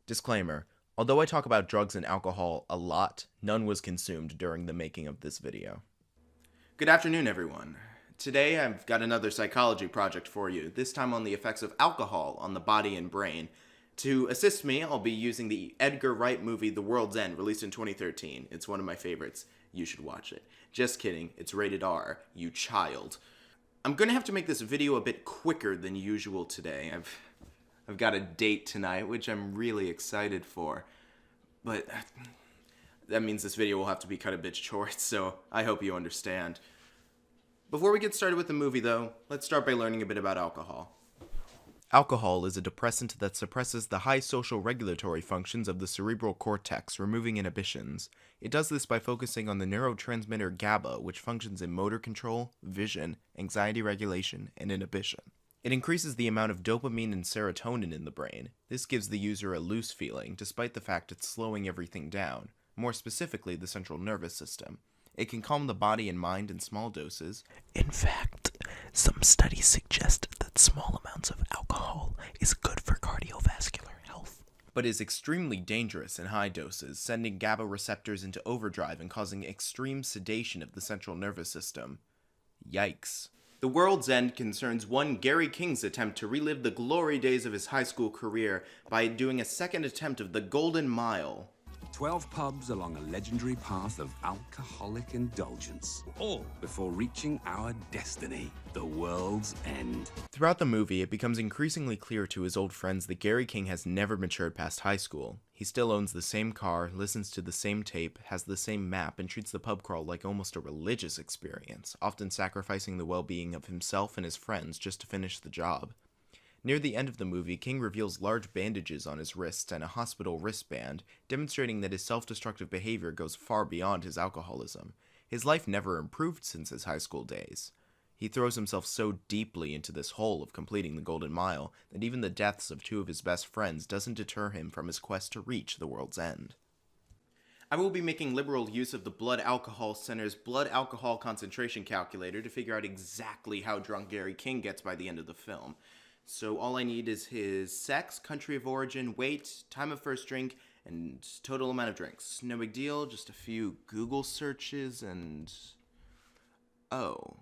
Disclaimer, although I talk about drugs and alcohol a lot, none was consumed during the making of this video. Good afternoon, everyone. Today I've got another psychology project for you, this time on the effects of alcohol on the body and brain. To assist me, I'll be using the Edgar Wright movie The World's End, released in 2013. It's one of my favorites. You should watch it. Just kidding, it's rated R, you child. I'm gonna have to make this video a bit quicker than usual today. I've got a date tonight, which I'm really excited for. But that means this video will have to be cut a bit short, so I hope you understand. Before we get started with the movie, though, let's start by learning a bit about alcohol. Alcohol is a depressant that suppresses the high social regulatory functions of the cerebral cortex, removing inhibitions. It does this by focusing on the neurotransmitter GABA, which functions in motor control, vision, anxiety regulation, and inhibition. It increases the amount of dopamine and serotonin in the brain. This gives the user a loose feeling, despite the fact it's slowing everything down, more specifically the central nervous system. It can calm the body and mind in small doses. In fact, some studies suggest that small amounts of alcohol is good for cardiovascular health, but is extremely dangerous in high doses, sending GABA receptors into overdrive and causing extreme sedation of the central nervous system. Yikes. The World's End concerns one Gary King's attempt to relive the glory days of his high school career by doing a second attempt of the Golden Mile. 12 pubs along a legendary path of alcoholic indulgence, all before reaching our destiny, the world's end. Throughout the movie, it becomes increasingly clear to his old friends that Gary King has never matured past high school. He still owns the same car, listens to the same tape, has the same map, and treats the pub crawl like almost a religious experience, often sacrificing the well-being of himself and his friends just to finish the job. Near the end of the movie, King reveals large bandages on his wrists and a hospital wristband, demonstrating that his self-destructive behavior goes far beyond his alcoholism. His life never improved since his high school days. He throws himself so deeply into this hole of completing the Golden Mile that even the deaths of two of his best friends doesn't deter him from his quest to reach the world's end. I will be making liberal use of the Blood Alcohol Center's blood alcohol concentration calculator to figure out exactly how drunk Gary King gets by the end of the film. So all I need is his sex, country of origin, weight, time of first drink, and total amount of drinks. No big deal, just a few Google searches and... Oh.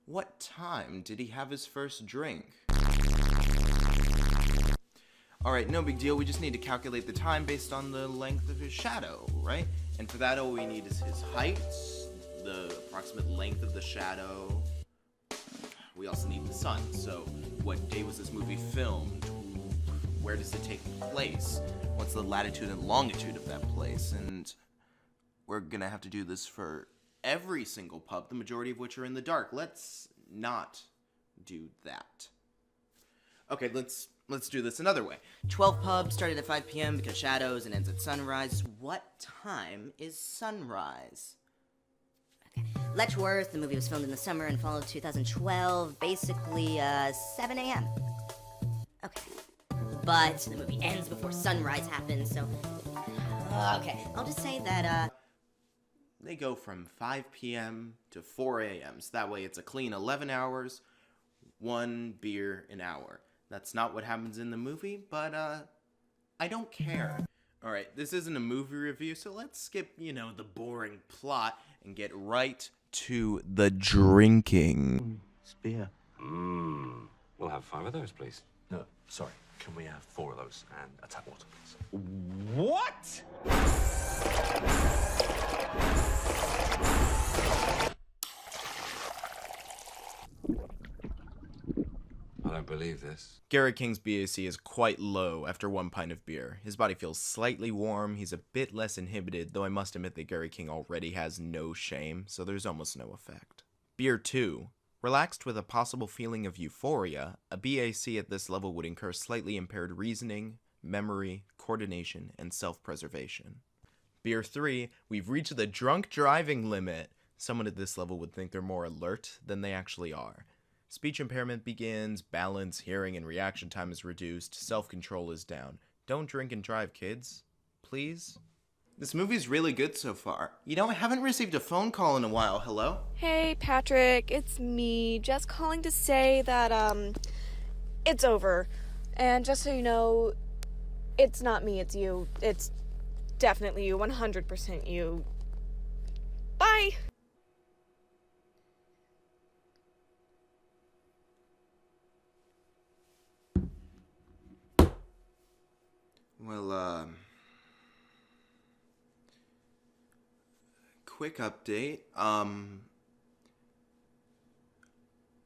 What time did he have his first drink? Alright, no big deal, we just need to calculate the time based on the length of his shadow, right? And for that all we need is his height, the approximate length of the shadow. We also need the sun, so what day was this movie filmed? Where does it take place? What's the latitude and longitude of that place? And we're gonna have to do this for every single pub, the majority of which are in the dark. Let's not do that. Okay, let's do this another way. 12 pubs started at 5 p.m. because shadows and ends at sunrise. What time is sunrise? Okay. Letchworth, the movie was filmed in the summer and fall of 2012, basically 7 a.m. Okay. But the movie ends before sunrise happens, so... okay, I'll just say that, They go from 5 p.m. to 4 a.m., so that way it's a clean 11 hours, one beer an hour. That's not what happens in the movie, but, I don't care. Alright, this isn't a movie review, so let's skip, the boring plot and get right to the drinking. It's beer. We'll have 5 of those, please. No, sorry. Can we have 4 of those and a tap water, please? What? I don't believe this. Gary King's BAC is quite low after 1 pint of beer. His body feels slightly warm, he's a bit less inhibited, though I must admit that Gary King already has no shame, so there's almost no effect. Beer 2. Relaxed with a possible feeling of euphoria, a BAC at this level would incur slightly impaired reasoning, memory, coordination, and self-preservation. Beer 3. We've reached the drunk driving limit. Someone at this level would think they're more alert than they actually are. Speech impairment begins, balance, hearing, and reaction time is reduced, self-control is down. Don't drink and drive, kids. Please? This movie's really good so far. I haven't received a phone call in a while. Hello? Hey, Patrick, it's me. Just calling to say that, it's over. And just so you know, It's not me, it's you. It's definitely you, 100% you. Bye! Well, quick update.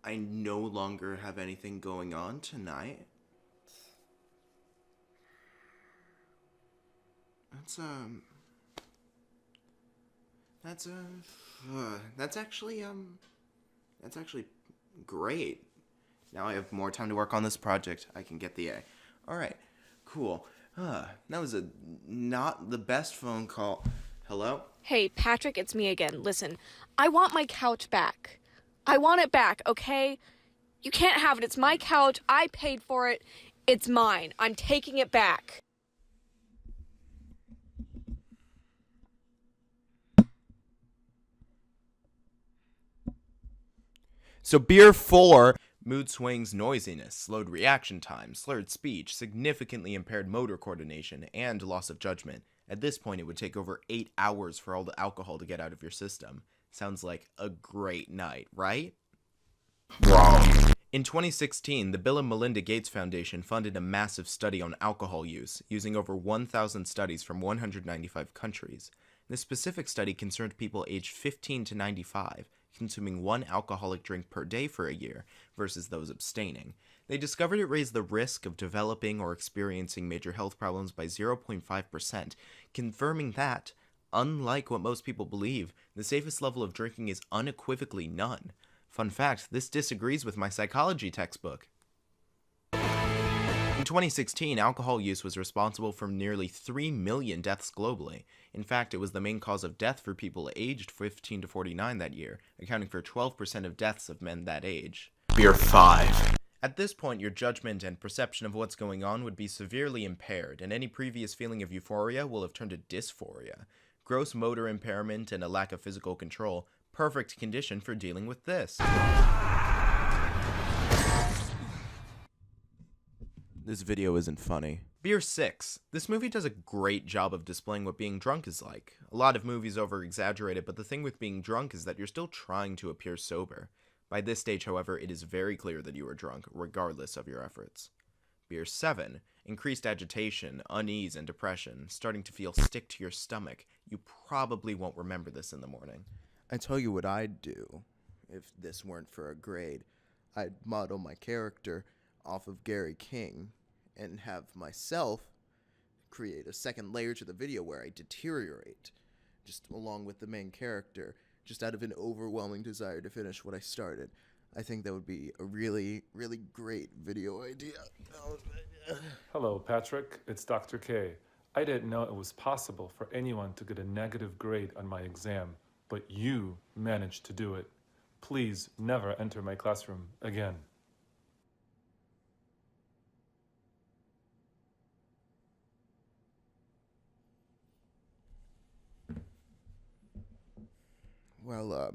I no longer have anything going on tonight. That's actually great. Now I have more time to work on this project. I can get the A. All right, cool. That was not the best phone call. Hello? Hey, Patrick, it's me again. Listen, I want my couch back. I want it back, okay? You can't have it. It's my couch. I paid for it. It's mine. I'm taking it back. So beer 4, mood swings, noisiness, slowed reaction time, slurred speech, significantly impaired motor coordination, and loss of judgment. At this point, it would take over 8 hours for all the alcohol to get out of your system. Sounds like a great night, right? Wrong. In 2016, the Bill and Melinda Gates Foundation funded a massive study on alcohol use, using over 1,000 studies from 195 countries. This specific study concerned people aged 15 to 95, consuming 1 alcoholic drink per day for a year, versus those abstaining. They discovered it raised the risk of developing or experiencing major health problems by 0.5%, confirming that, unlike what most people believe, the safest level of drinking is unequivocally none. Fun fact, this disagrees with my psychology textbook. In 2016, alcohol use was responsible for nearly 3 million deaths globally. In fact, it was the main cause of death for people aged 15 to 49 that year, accounting for 12% of deaths of men that age. Beer 5. At this point, your judgment and perception of what's going on would be severely impaired, and any previous feeling of euphoria will have turned to dysphoria. Gross motor impairment and a lack of physical control, perfect condition for dealing with this. This video isn't funny. Beer 6. This movie does a great job of displaying what being drunk is like. A lot of movies over-exaggerate it, but the thing with being drunk is that you're still trying to appear sober. By this stage, however, it is very clear that you are drunk, regardless of your efforts. Beer 7. Increased agitation, unease, and depression, starting to feel sick to your stomach. You probably won't remember this in the morning. I tell you what I'd do if this weren't for a grade. I'd model my character off of Gary King and have myself create a second layer to the video where I deteriorate, just along with the main character, just out of an overwhelming desire to finish what I started. I think that would be a really, really great video idea. Hello, Patrick. It's Dr. K. I didn't know it was possible for anyone to get a negative grade on my exam, but you managed to do it. Please never enter my classroom again. Well,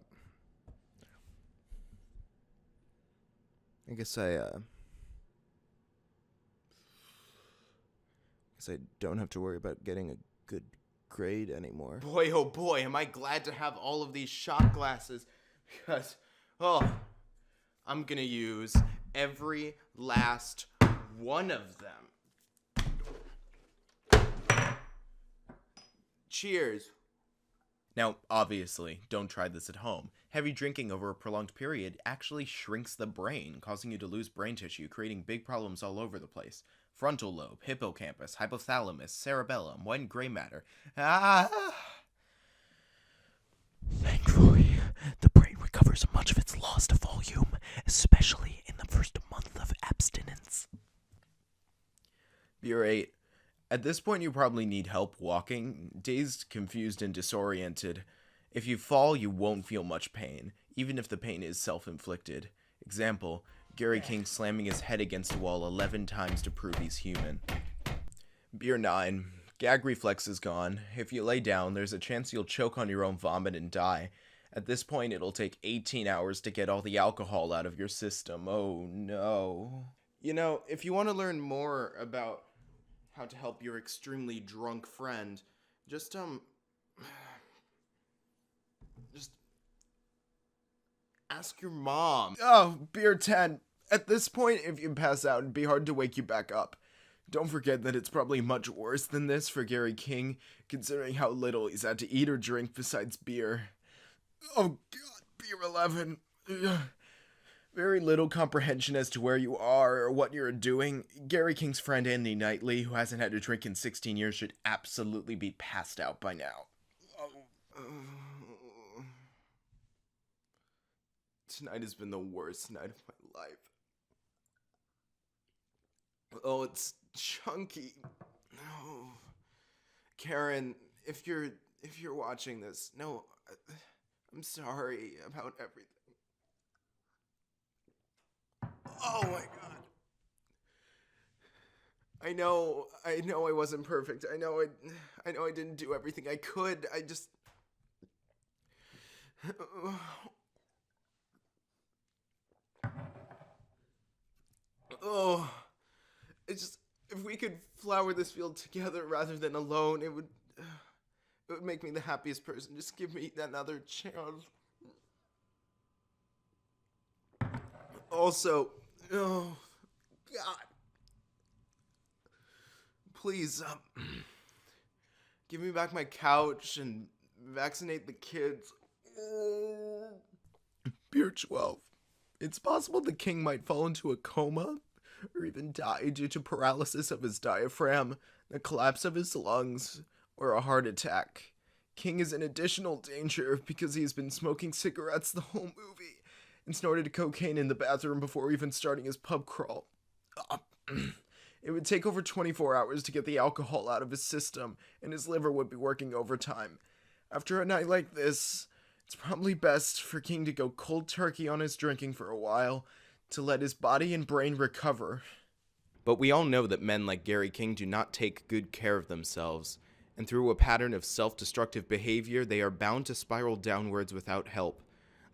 I guess I don't have to worry about getting a good grade anymore. Boy, oh boy, am I glad to have all of these shot glasses, because, I'm gonna use every last one of them. Cheers. Now, obviously, don't try this at home. Heavy drinking over a prolonged period actually shrinks the brain, causing you to lose brain tissue, creating big problems all over the place. Frontal lobe, hippocampus, hypothalamus, cerebellum, white and gray matter. Thankfully, the brain recovers much of its lost volume, especially in the first month of abstinence. Beer 8. At this point, you probably need help walking. Dazed, confused, and disoriented. If you fall, you won't feel much pain, even if the pain is self-inflicted. Example, Gary King slamming his head against a wall 11 times to prove he's human. Beer 9. Gag reflex is gone. If you lay down, there's a chance you'll choke on your own vomit and die. At this point, it'll take 18 hours to get all the alcohol out of your system. Oh no. You know, if you want to learn more about how to help your extremely drunk friend, just ask your mom. Oh, beer 10. At this point, if you pass out, it'd be hard to wake you back up. Don't forget that it's probably much worse than this for Gary King, considering how little he's had to eat or drink besides beer. Oh god, beer 11. Ugh. Very little comprehension as to where you are or what you're doing. Gary King's friend Andy Knightley, who hasn't had a drink in 16 years, should absolutely be passed out by now. Tonight has been the worst night of my life. Oh, it's chunky. No. Karen, if you're watching this, no, I'm sorry about everything. Oh my god. I know I wasn't perfect. I know I didn't do everything I could. I just Oh, it's just, if we could flower this field together rather than alone, it would make me the happiest person. Just give me another chance. Also, oh, God. Please, give me back my couch and vaccinate the kids. Beer 12. It's possible the king might fall into a coma, or even die due to paralysis of his diaphragm, the collapse of his lungs, or a heart attack. King is in additional danger because he has been smoking cigarettes the whole movie and snorted cocaine in the bathroom before even starting his pub crawl. It would take over 24 hours to get the alcohol out of his system, and his liver would be working overtime. After a night like this, it's probably best for King to go cold turkey on his drinking for a while, to let his body and brain recover. But we all know that men like Gary King do not take good care of themselves, and through a pattern of self-destructive behavior, they are bound to spiral downwards without help.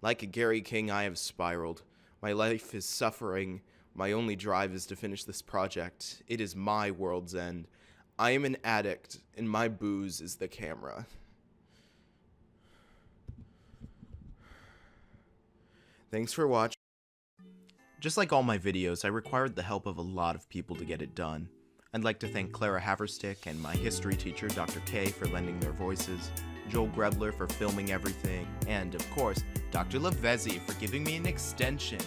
Like Gary King, I have spiraled. My life is suffering. My only drive is to finish this project. It is my world's end. I am an addict, and my booze is the camera. Thanks for watching. Just like all my videos, I required the help of a lot of people to get it done. I'd like to thank Clara Haverstick and my history teacher, Dr. K, for lending their voices, Joel Grebler for filming everything, and, of course, Dr. Lavezzi for giving me an extension